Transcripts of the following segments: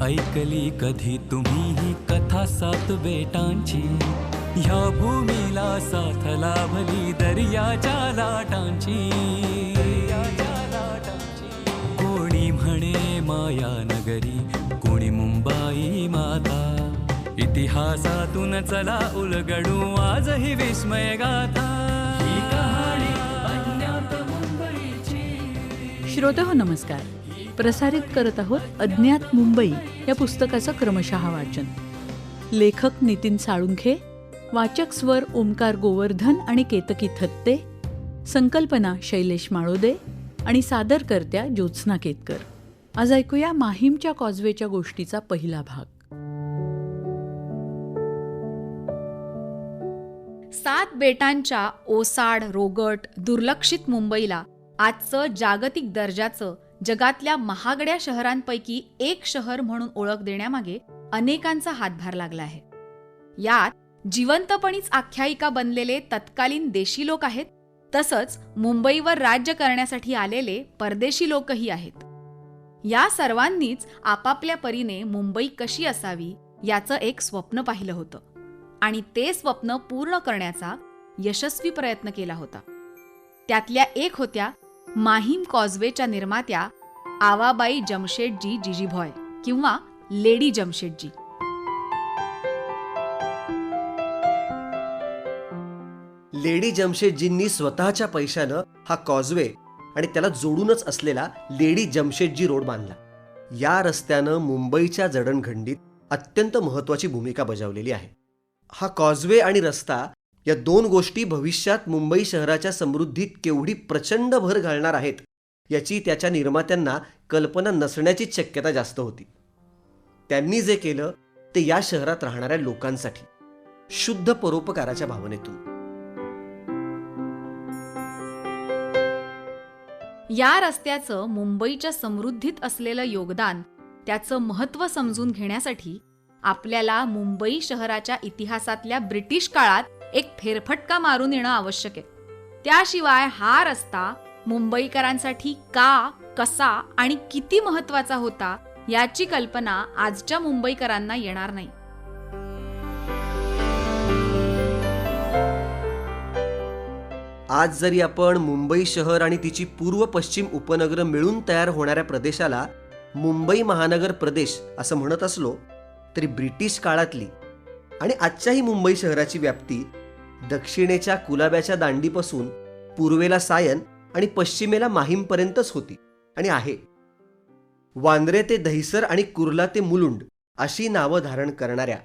ऐकली कधी तुम्ही ही कथा सात बेटांची? ह्या भूमीला साथ लाभली दर्याच्या लाटांची. कोणी म्हणे माया नगरी, कोणी मुंबाई माता. इतिहासातून चला उलगडू आजही विस्मय गाथा. ही कहाणी अज्ञात मुंबईची. श्रोतेहो नमस्कार. प्रसारित करत आहोत अज्ञात मुंबई या पुस्तकाचं क्रमशः वाचन. लेखक नितीन साळुंखे, वाचक स्वर ओमकार गोवर्धन आणि केतकी थत्ते, संकल्पना शैलेश माळोदे आणि सादरकर्त्या ज्योत्स्ना केतकर. आज ऐकूया माहीमच्या कॉजवेच्या गोष्टीचा पहिला भाग. 7 बेटांच्या ओसाड, रोगट, दुर्लक्षित मुंबईला आजचं जागतिक दर्जाचं, जगातल्या महागड्या शहरांपैकी एक शहर म्हणून ओळख देण्यामागे अनेकांचा हातभार लागला आहे. यात जिवंतपणीच आख्यायिका बनलेले तत्कालीन देशी लोक आहेत, तसंच मुंबईवर राज्य करण्यासाठी आलेले परदेशी लोकही आहेत. या सर्वांनीच आपापल्या परीने मुंबई कशी असावी याचं एक स्वप्न पाहिलं होतं आणि ते स्वप्न पूर्ण करण्याचा यशस्वी प्रयत्न केला होता. त्यातल्या एक होत्या माहीम कॉजवेच्या निर्मात्या आवाबाई जमशेदजी जिजीभॉय किंवा लेडी जमशेदजी. लेडी जमशेदजींनी स्वतःच्या पैशानं हा कॉजवे आणि त्याला जोडूनच असलेला लेडी जमशेदजी रोड बांधला. या रस्त्यानं मुंबईच्या जडणघडणीत अत्यंत महत्त्वाची भूमिका बजावलेली आहे. हा कॉजवे आणि रस्ता या दोन गोष्टी भविष्यात मुंबई शहराच्या समृद्धीत केवढी प्रचंड भर घालणार आहेत याची त्याच्या निर्मात्यांना कल्पना नसण्याचीच शक्यता जास्त होती. त्यांनी जे केलं ते या शहरात राहणाऱ्या लोकांसाठी शुद्ध परोपकाराच्या भावनेतून. या रस्त्याचं मुंबईच्या समृद्धीत असलेलं योगदान, त्याचं महत्त्व समजून घेण्यासाठी आपल्याला मुंबई शहराच्या इतिहासातल्या ब्रिटिश काळात एक फेरफटका मारून येणं आवश्यक आहे. त्याशिवाय हा रस्ता मुंबईकरांसाठी का, कसा आणि किती महत्त्वाचा होता याची कल्पना आजच्या मुंबईकरांना येणार नाही. आज जरी आपण मुंबई शहर आणि तिची पूर्व पश्चिम उपनगरं मिळून तयार होणाऱ्या प्रदेशाला मुंबई महानगर प्रदेश असं म्हणत असलो तरी ब्रिटिश काळातली आणि आजच्याही मुंबई शहराची व्याप्ती दक्षिणेच्या कुलाब्याच्या दांडीपासून पूर्वेला सायन आणि पश्चिमेला माहीमपर्यंतच होती आणि आहे. वांद्रे ते दहिसर आणि कुर्ला ते मुलुंड अशी नावं धारण करणाऱ्या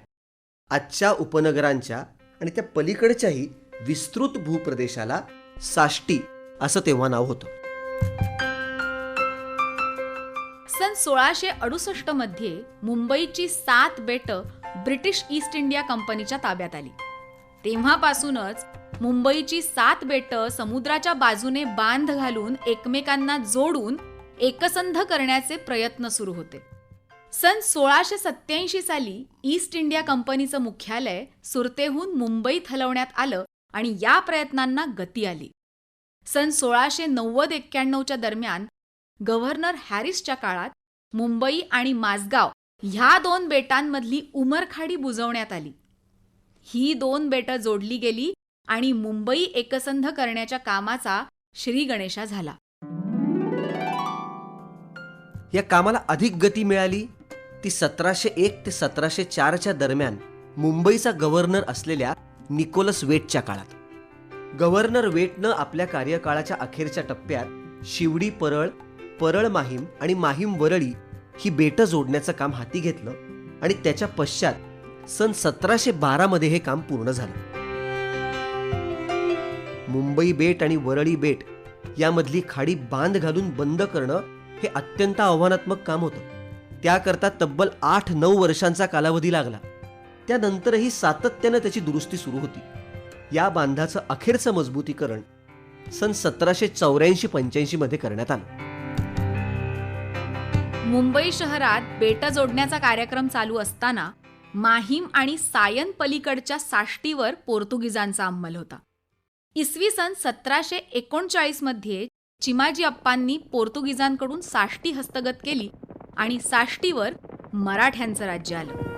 आजच्या उपनगरांच्या आणि त्या पलीकडच्याही विस्तृत भूप्रदेशाला साष्टी असं तेव्हा नाव होतं. सन 1668 मध्ये मुंबईची 7 बेटं ब्रिटिश ईस्ट इंडिया कंपनीच्या ताब्यात आली. तेव्हापासूनच मुंबईची 7 बेटं समुद्राच्या बाजूने बांध घालून एकमेकांना जोडून एकसंध करण्याचे प्रयत्न सुरू होते. सन 1687 साली ईस्ट इंडिया कंपनीचं मुख्यालय सुरतेहून मुंबईत हलवण्यात आलं आणि या प्रयत्नांना गती आली. सन 1690-91 दरम्यान गव्हर्नर हॅरिसच्या काळात मुंबई आणि माझगाव ह्या 2 बेटांमधली उमरखाडी बुजवण्यात आली. ही 2 बेटं जोडली गेली आणि मुंबई एकसंध करण्याच्या कामाचा श्रीगणेशा झाला. या कामाला अधिक गती मिळाली ती 1701 ते 1704च्या दरम्यान मुंबईचा गव्हर्नर असलेल्या निकोलस वेटच्या काळात. गव्हर्नर वेटनं आपल्या कार्यकाळाच्या अखेरच्या टप्प्यात शिवडी परळ, परळ माहीम आणि माहीम वरळी ही बेटं जोडण्याचं काम हाती घेतलं आणि त्याच्या पश्चात सन 1712 मध्ये हे काम पूर्ण झालं. मुंबई बेट आणि वरळी बेट यामधली खाडी बांध घालून बंद करणं हे अत्यंत आव्हानात्मक काम होतं. त्याकरता तब्बल 8-9 वर्षांचा कालावधी लागला. त्यानंतरही सातत्यानं त्याची दुरुस्ती सुरू होती. या बांधाचं अखेरचं मजबूतीकरण सन 1784-85 मध्ये करण्यात आलं. मुंबई शहरात बेटं जोडण्याचा कार्यक्रम चालू असताना माहीम आणि सायन पलीकडच्या साष्टीवर पोर्तुगीजांचा अंमल होता. इसवी सन 1739 मध्ये चिमाजी अप्पांनी पोर्तुगीजांकडून साष्टी हस्तगत केली आणि साष्टीवर मराठ्यांचं राज्य आलं.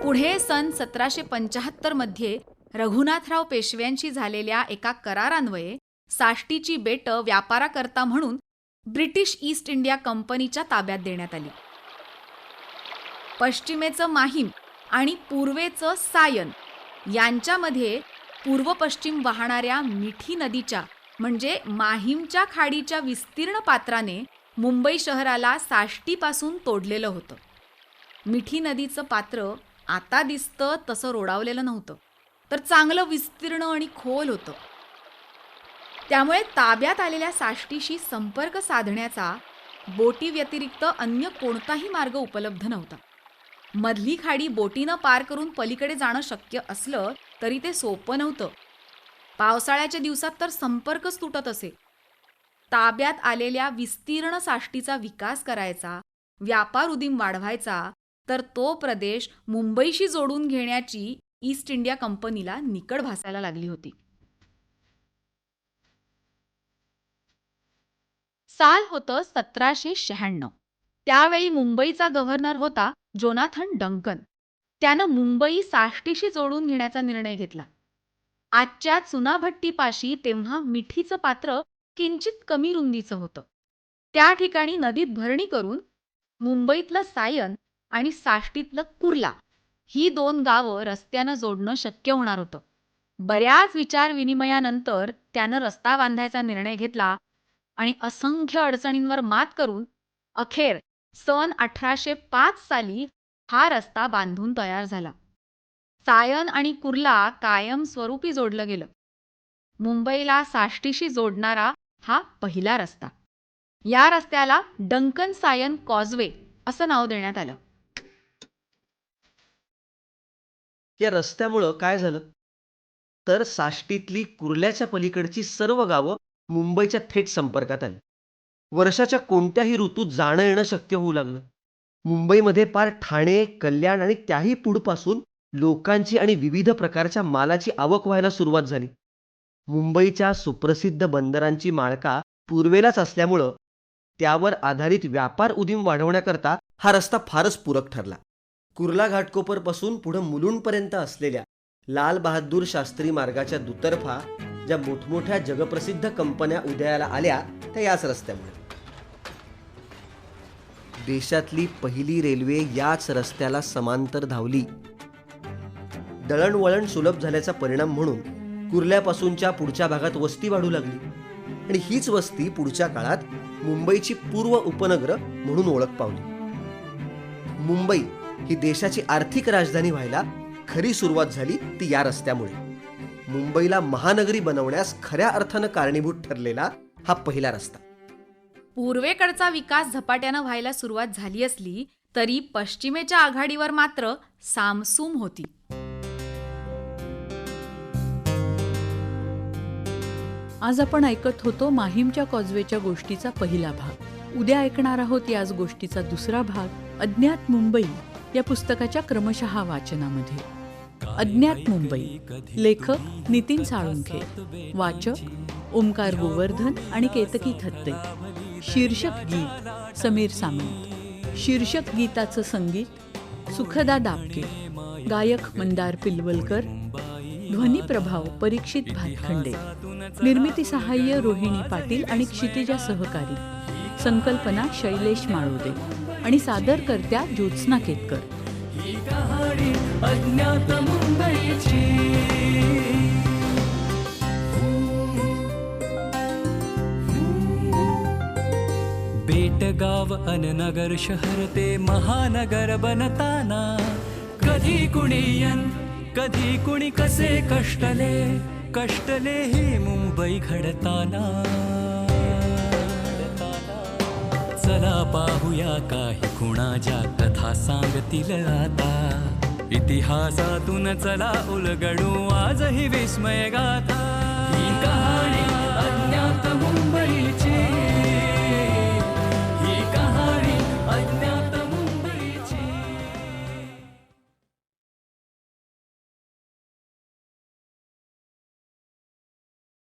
पुढे सन 1775 मध्ये रघुनाथराव पेशव्यांशी झालेल्या एका करारान्वये साष्टीची बेटं व्यापाराकरता म्हणून ब्रिटिश ईस्ट इंडिया कंपनीच्या ताब्यात देण्यात आली. पश्चिमेचं माहीम आणि पूर्वेचं सायन यांच्यामध्ये पूर्व पश्चिम वाहणाऱ्या मिठी नदीच्या म्हणजे माहीमच्या खाडीच्या विस्तीर्ण पात्राने मुंबई शहराला साष्टीपासून तोडलेलं होतं. मिठी नदीचं पात्र आता दिसतं तसं रोडावलेलं नव्हतं, तर चांगलं विस्तीर्ण आणि खोल होतं. त्यामुळे ताब्यात आलेल्या साष्टीशी संपर्क साधण्याचा बोटी व्यतिरिक्त अन्य कोणताही मार्ग उपलब्ध नव्हता. मधली खाडी बोटीनं पार करून पलीकडे जाणं शक्य असलं तरी ते सोपं नव्हतं. पावसाळ्याच्या दिवसात तर संपर्कच तुटत असे. ताब्यात आलेल्या विस्तीर्ण साष्टीचा विकास करायचा, व्यापार उदीम वाढवायचा, तर तो प्रदेश मुंबईशी जोडून घेण्याची ईस्ट इंडिया कंपनीला निकड भासायला लागली होती. साल होतं 1796. त्यावेळी मुंबईचा गव्हर्नर होता जोनाथन डंकन. त्यानं मुंबई साष्टीशी जोडून घेण्याचा निर्णय घेतला. आजच्या चुनाभट्टीपाशी तेव्हा मिठीचं पात्र किंचित कमी रुंदीचं होतं. त्या ठिकाणी नदीत भरणी करून मुंबईतलं सायन आणि साष्टीतलं कुर्ला ही 2 गावं रस्त्यानं जोडणं शक्य होणार होतं. बऱ्याच विचारविनिमयानंतर त्यानं रस्ता बांधायचा निर्णय घेतला आणि असंख्य अडचणींवर मात करून अखेर सन 1805 साली हा रस्ता बांधून तयार झाला. सायन आणि कुर्ला कायम स्वरूपी जोडलं गेलं. मुंबईला साष्टीशी जोडणारा हा पहिला रस्ता. या रस्त्याला डंकन सायन कॉजवे असं नाव देण्यात आलं. या रस्त्यामुळं काय झालं तर साष्टीतली कुर्ल्याच्या पलीकडची सर्व गावं मुंबईच्या थेट संपर्कात आली. वर्षाच्या कोणत्याही ऋतूत जाणं येणं शक्य होऊ लागलं. मुंबईमध्ये पार ठाणे, कल्याण आणि त्याही पुढपासून लोकांची आणि विविध प्रकारच्या मालाची आवक व्हायला सुरुवात झाली. मुंबईच्या सुप्रसिद्ध बंदरांची माळका पूर्वेलाच असल्यामुळं त्यावर आधारित व्यापार उदीम वाढवण्याकरता हा रस्ता फारच पूरक ठरला. कुर्ला घाटकोपरपासून पुढं मुलुंडपर्यंत असलेल्या लाल बहादूर शास्त्री मार्गाच्या दुतर्फा ज्या मोठमोठ्या जगप्रसिद्ध कंपन्या उदयाला आल्या त्या याच रस्त्यामुळे. देशातली पहिली रेल्वे याच रस्त्याला समांतर धावली. दळणवळण सुलभ झाल्याचा परिणाम म्हणून कुर्ल्यापासूनच्या पुढच्या भागात वस्ती वाढू लागली आणि हीच वस्ती पुढच्या काळात मुंबईची पूर्व उपनगर म्हणून ओळख पावली. मुंबई ही देशाची आर्थिक राजधानी व्हायला खरी सुरुवात झाली ती या रस्त्यामुळे. मुंबईला महानगरी बनवण्यास खऱ्या अर्थानं कारणीभूत ठरलेला हा पहिला रस्ता. पूर्वेकडचा विकास झपाट्यानं व्हायला सुरुवात झाली असली तरी पश्चिमेच्या आघाडीवर मात्र सामसूम होती. आज आपण ऐकत होतो माहीमच्या कॉजवेच्या गोष्टीचा पहिला भाग. उद्या ऐकणार आहोत याच गोष्टीचा दुसरा भाग अज्ञात मुंबई या पुस्तकाच्या क्रमशः वाचनामध्ये. अज्ञात मुंबई, लेखक नितीन साळुंखे, वाचक ओमकार गोवर्धन आणि केतकी थत्ते. शीर्षक गीत समीर सामंत. शीर्षक गीताचं संगीत सुखदा दापके. गायक मंदार पिलवलकर. ध्वनी प्रभाव परीक्षित भातखंडे. निर्मिती सहाय्य रोहिणी पाटील आणि क्षितिजा सहकारी. संकल्पना शैलेश माळोदे आणि सादरकर्त्या ज्योत्स्ना केतकर. ही कहाणी अज्ञात मुंबईची. बेटगाव अन नगर शहर ते महानगर बनताना कधी कुणी यन कधी कुणी कसे कष्टले ही मुंबई घडताना. चला पाहूया काही खुणाच्या कथा सांगतील आता. इतिहासातून चला उलगडू आजही विस्मय गाथा. ही कहाणी अज्ञात मुंबई.